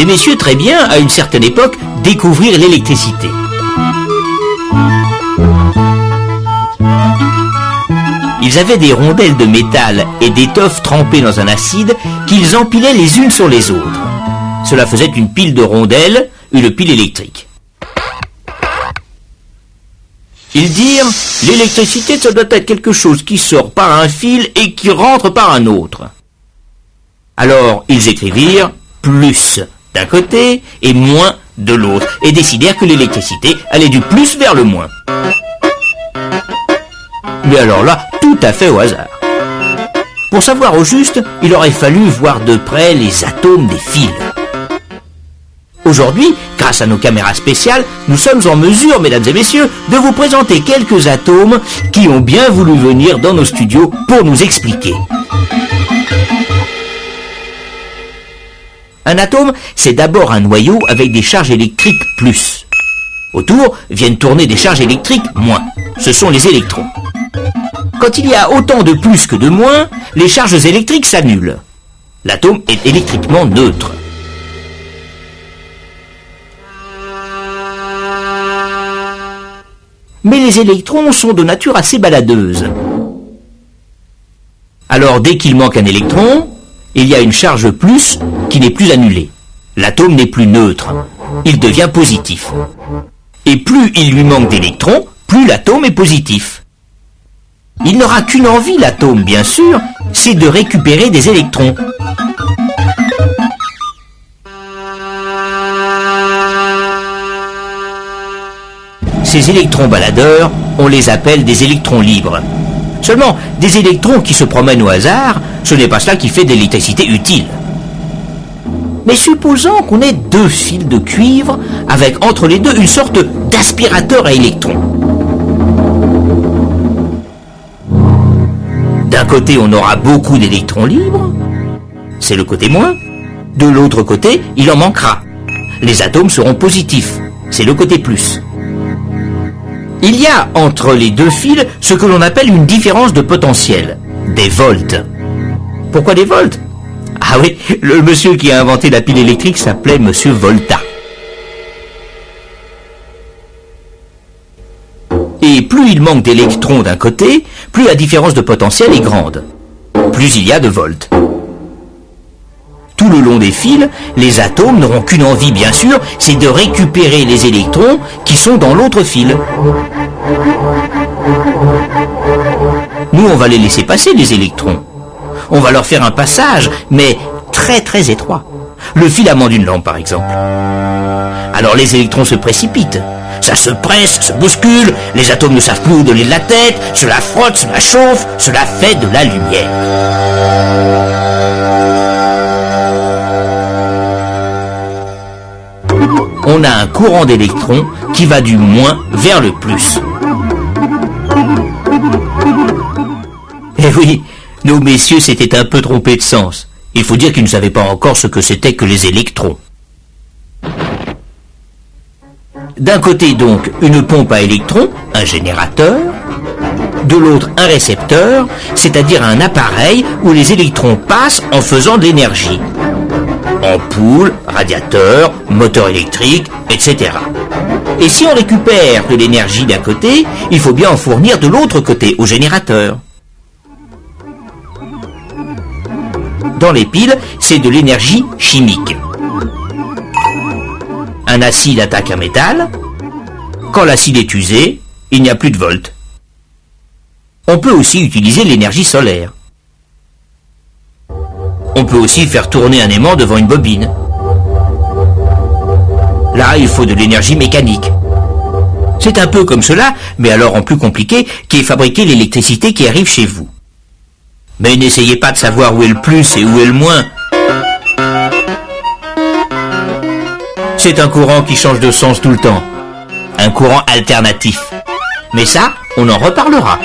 Les messieurs, très bien, à une certaine époque, découvrirent l'électricité. Ils avaient des rondelles de métal et d'étoffe trempées dans un acide qu'ils empilaient les unes sur les autres. Cela faisait une pile de rondelles, une pile électrique. Ils dirent, l'électricité, ça doit être quelque chose qui sort par un fil et qui rentre par un autre. Alors, ils écrivirent plus d'un côté et moins de l'autre, et décidèrent que l'électricité allait du plus vers le moins. Mais alors là, tout à fait au hasard. Pour savoir au juste, il aurait fallu voir de près les atomes des fils. Aujourd'hui, grâce à nos caméras spéciales, nous sommes en mesure, mesdames et messieurs, de vous présenter quelques atomes qui ont bien voulu venir dans nos studios pour nous expliquer. Un atome, c'est d'abord un noyau avec des charges électriques plus. Autour viennent tourner des charges électriques moins. Ce sont les électrons. Quand il y a autant de plus que de moins, les charges électriques s'annulent. L'atome est électriquement neutre. Mais les électrons sont de nature assez baladeuse. Alors dès qu'il manque un électron, il y a une charge plus qui n'est plus annulée. L'atome n'est plus neutre. Il devient positif. Et plus il lui manque d'électrons, plus l'atome est positif. Il n'aura qu'une envie, l'atome, bien sûr, c'est de récupérer des électrons. Ces électrons baladeurs, on les appelle des électrons libres. Seulement, des électrons qui se promènent au hasard, ce n'est pas cela qui fait de l'électricité utile. Mais supposons qu'on ait deux fils de cuivre avec entre les deux une sorte d'aspirateur à électrons. D'un côté, on aura beaucoup d'électrons libres, c'est le côté moins. De l'autre côté, il en manquera. Les atomes seront positifs, c'est le côté plus. Il y a entre les deux fils ce que l'on appelle une différence de potentiel, des volts. Pourquoi des volts? Ah oui, le monsieur qui a inventé la pile électrique s'appelait monsieur Volta. Et plus il manque d'électrons d'un côté, plus la différence de potentiel est grande. Plus il y a de volts. Tout le long des fils, les atomes n'auront qu'une envie, bien sûr, c'est de récupérer les électrons qui sont dans l'autre fil. Nous, on va les laisser passer, les électrons. On va leur faire un passage, mais très très étroit. Le filament d'une lampe, par exemple. Alors les électrons se précipitent. Ça se presse, se bouscule, les atomes ne savent plus où donner de la tête, cela frotte, cela chauffe, cela fait de la lumière. On a un courant d'électrons qui va du moins vers le plus. Eh oui, nos messieurs s'étaient un peu trompés de sens. Il faut dire qu'ils ne savaient pas encore ce que c'était que les électrons. D'un côté donc une pompe à électrons, un générateur, de l'autre un récepteur, c'est-à-dire un appareil où les électrons passent en faisant de l'énergie. Ampoule, radiateur, moteur électrique, etc. Et si on récupère de l'énergie d'un côté, il faut bien en fournir de l'autre côté, au générateur. Dans les piles, c'est de l'énergie chimique. Un acide attaque un métal. Quand l'acide est usé, il n'y a plus de volts. On peut aussi utiliser l'énergie solaire. On peut aussi faire tourner un aimant devant une bobine. Là, il faut de l'énergie mécanique. C'est un peu comme cela, mais alors en plus compliqué, qui est fabriquer l'électricité qui arrive chez vous. Mais n'essayez pas de savoir où est le plus et où est le moins. C'est un courant qui change de sens tout le temps. Un courant alternatif. Mais ça, on en reparlera.